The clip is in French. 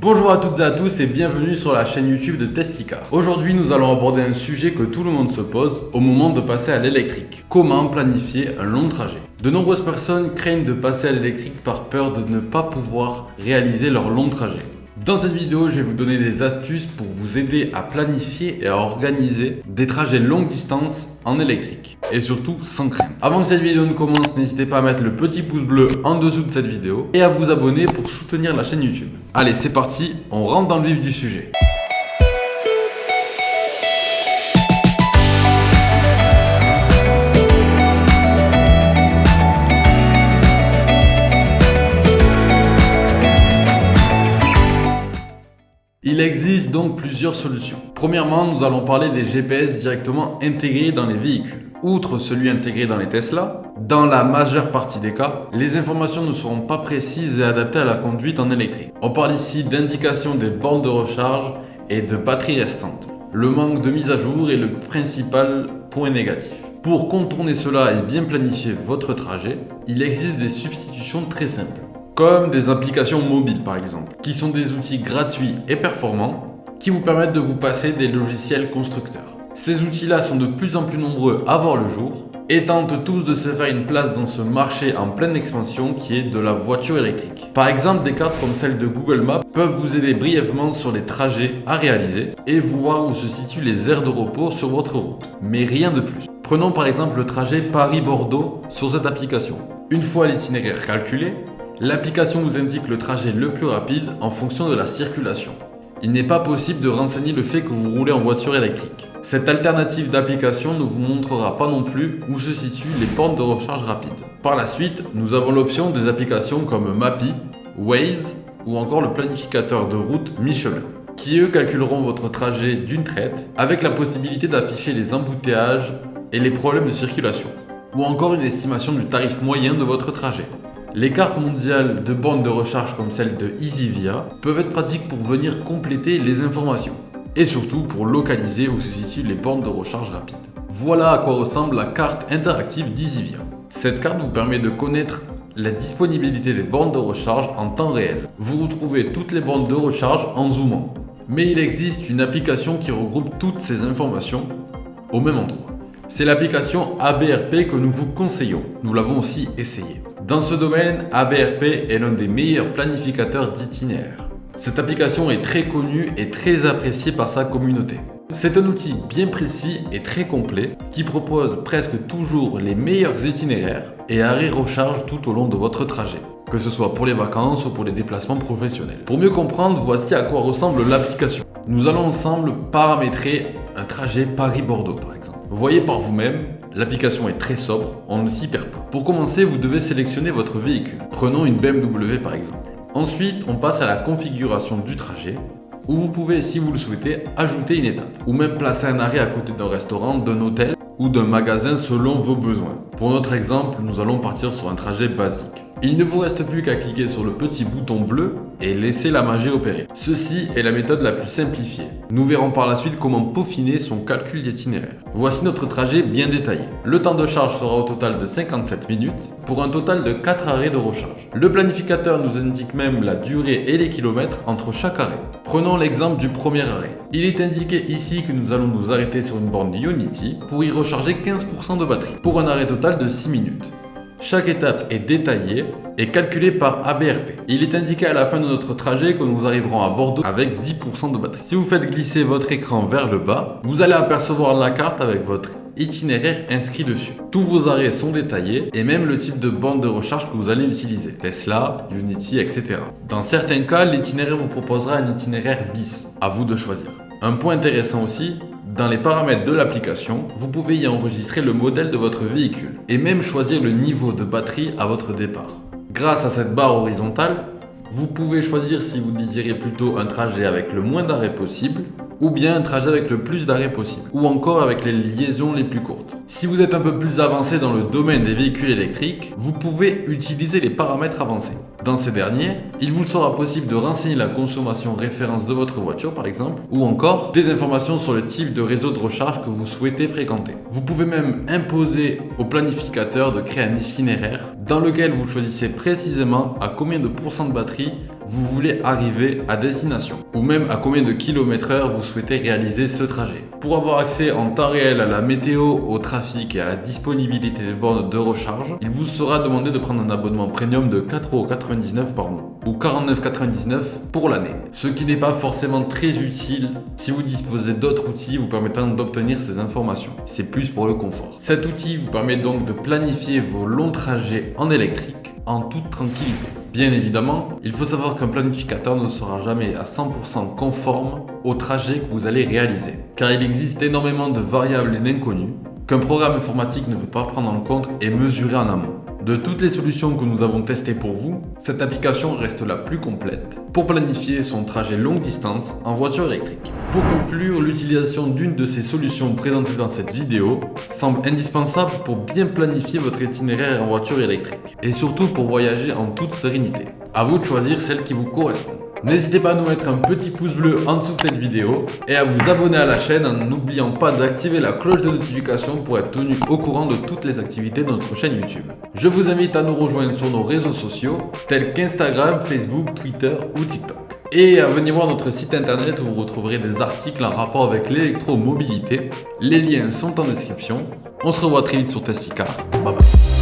Bonjour à toutes et à tous et bienvenue sur la chaîne YouTube de Testica. Aujourd'hui nous allons aborder un sujet que tout le monde se pose au moment de passer à l'électrique. Comment planifier un long trajet? De nombreuses personnes craignent de passer à l'électrique par peur de ne pas pouvoir réaliser leur long trajet. Dans cette vidéo, je vais vous donner des astuces pour vous aider à planifier et à organiser des trajets longue distance en électrique. Et surtout sans crainte. Avant que cette vidéo ne commence, n'hésitez pas à mettre le petit pouce bleu en dessous de cette vidéo et à vous abonner pour soutenir la chaîne YouTube. Allez, c'est parti, on rentre dans le vif du sujet. Il existe donc plusieurs solutions. Premièrement, nous allons parler des GPS directement intégrés dans les véhicules. Outre celui intégré dans les Tesla, dans la majeure partie des cas, les informations ne seront pas précises et adaptées à la conduite en électrique. On parle ici d'indication des bornes de recharge et de batterie restantes. Le manque de mise à jour est le principal point négatif. Pour contourner cela et bien planifier votre trajet, il existe des substitutions très simples, comme des applications mobiles par exemple, qui sont des outils gratuits et performants qui vous permettent de vous passer des logiciels constructeurs. Ces outils-là sont de plus en plus nombreux à voir le jour et tentent tous de se faire une place dans ce marché en pleine expansion qui est de la voiture électrique. Par exemple, des cartes comme celle de Google Maps peuvent vous aider brièvement sur les trajets à réaliser et vous voir où se situent les aires de repos sur votre route, mais rien de plus. Prenons par exemple le trajet Paris-Bordeaux sur cette application. Une fois l'itinéraire calculé, l'application vous indique le trajet le plus rapide en fonction de la circulation. Il n'est pas possible de renseigner le fait que vous roulez en voiture électrique. Cette alternative d'application ne vous montrera pas non plus où se situent les bornes de recharge rapide. Par la suite, nous avons l'option des applications comme Mappy, Waze ou encore le planificateur de route Michelin, qui eux calculeront votre trajet d'une traite avec la possibilité d'afficher les embouteillages et les problèmes de circulation, ou encore une estimation du tarif moyen de votre trajet. Les cartes mondiales de bornes de recharge comme celle de EasyVia peuvent être pratiques pour venir compléter les informations et surtout pour localiser où se situent les bornes de recharge rapide. Voilà à quoi ressemble la carte interactive d'EasyVia. Cette carte vous permet de connaître la disponibilité des bornes de recharge en temps réel. Vous retrouvez toutes les bornes de recharge en zoomant. Mais il existe une application qui regroupe toutes ces informations au même endroit. C'est l'application ABRP que nous vous conseillons. Nous l'avons aussi essayé. Dans ce domaine, ABRP est l'un des meilleurs planificateurs d'itinéraires. Cette application est très connue et très appréciée par sa communauté. C'est un outil bien précis et très complet qui propose presque toujours les meilleurs itinéraires et arrêts recharge tout au long de votre trajet, que ce soit pour les vacances ou pour les déplacements professionnels. Pour mieux comprendre, voici à quoi ressemble l'application. Nous allons ensemble paramétrer un trajet Paris-Bordeaux par exemple. Voyez par vous-même, l'application est très sobre, on ne s'y perd pas. Pour commencer, vous devez sélectionner votre véhicule. Prenons une BMW par exemple. Ensuite, on passe à la configuration du trajet, où vous pouvez, si vous le souhaitez, ajouter une étape, ou même placer un arrêt à côté d'un restaurant, d'un hôtel ou d'un magasin selon vos besoins. Pour notre exemple, nous allons partir sur un trajet basique. Il ne vous reste plus qu'à cliquer sur le petit bouton bleu et laisser la magie opérer. Ceci est la méthode la plus simplifiée. Nous verrons par la suite comment peaufiner son calcul d'itinéraire. Voici notre trajet bien détaillé. Le temps de charge sera au total de 57 minutes pour un total de 4 arrêts de recharge. Le planificateur nous indique même la durée et les kilomètres entre chaque arrêt. Prenons l'exemple du premier arrêt. Il est indiqué ici que nous allons nous arrêter sur une borne Ionity pour y recharger 15% de batterie pour un arrêt total de 6 minutes. Chaque étape est détaillée et calculée par ABRP. Il est indiqué à la fin de notre trajet que nous arriverons à Bordeaux avec 10% de batterie. Si vous faites glisser votre écran vers le bas, vous allez apercevoir la carte avec votre itinéraire inscrit dessus. Tous vos arrêts sont détaillés et même le type de borne de recharge que vous allez utiliser. Tesla, Ionity, etc. Dans certains cas, l'itinéraire vous proposera un itinéraire bis. À vous de choisir. Un point intéressant aussi, dans les paramètres de l'application, vous pouvez y enregistrer le modèle de votre véhicule et même choisir le niveau de batterie à votre départ. Grâce à cette barre horizontale, vous pouvez choisir si vous désirez plutôt un trajet avec le moins d'arrêts possible ou bien un trajet avec le plus d'arrêts possible, ou encore avec les liaisons les plus courtes. Si vous êtes un peu plus avancé dans le domaine des véhicules électriques, vous pouvez utiliser les paramètres avancés. Dans ces derniers, il vous sera possible de renseigner la consommation référence de votre voiture par exemple, ou encore des informations sur le type de réseau de recharge que vous souhaitez fréquenter. Vous pouvez même imposer au planificateur de créer un itinéraire dans lequel vous choisissez précisément à combien de pourcents de batterie vous voulez arriver à destination, ou même à combien de km/h vous souhaitez réaliser ce trajet. Pour avoir accès en temps réel à la météo, au trafic et à la disponibilité des bornes de recharge, il vous sera demandé de prendre un abonnement premium de 4,99€ par mois, ou 49,99€ pour l'année, ce qui n'est pas forcément très utile si vous disposez d'autres outils vous permettant d'obtenir ces informations. C'est plus pour le confort. Cet outil vous permet donc de planifier vos longs trajets en électrique en toute tranquillité. Bien évidemment, il faut savoir qu'un planificateur ne sera jamais à 100% conforme au trajet que vous allez réaliser, car il existe énormément de variables et d'inconnues qu'un programme informatique ne peut pas prendre en compte et mesurer en amont. De toutes les solutions que nous avons testées pour vous, cette application reste la plus complète pour planifier son trajet longue distance en voiture électrique. Pour conclure, l'utilisation d'une de ces solutions présentées dans cette vidéo semble indispensable pour bien planifier votre itinéraire en voiture électrique et surtout pour voyager en toute sérénité. À vous de choisir celle qui vous correspond. N'hésitez pas à nous mettre un petit pouce bleu en dessous de cette vidéo et à vous abonner à la chaîne en n'oubliant pas d'activer la cloche de notification pour être tenu au courant de toutes les activités de notre chaîne YouTube. Je vous invite à nous rejoindre sur nos réseaux sociaux tels qu'Instagram, Facebook, Twitter ou TikTok. Et à venir voir notre site internet où vous retrouverez des articles en rapport avec l'électromobilité. Les liens sont en description. On se revoit très vite sur Test Car. Bye bye.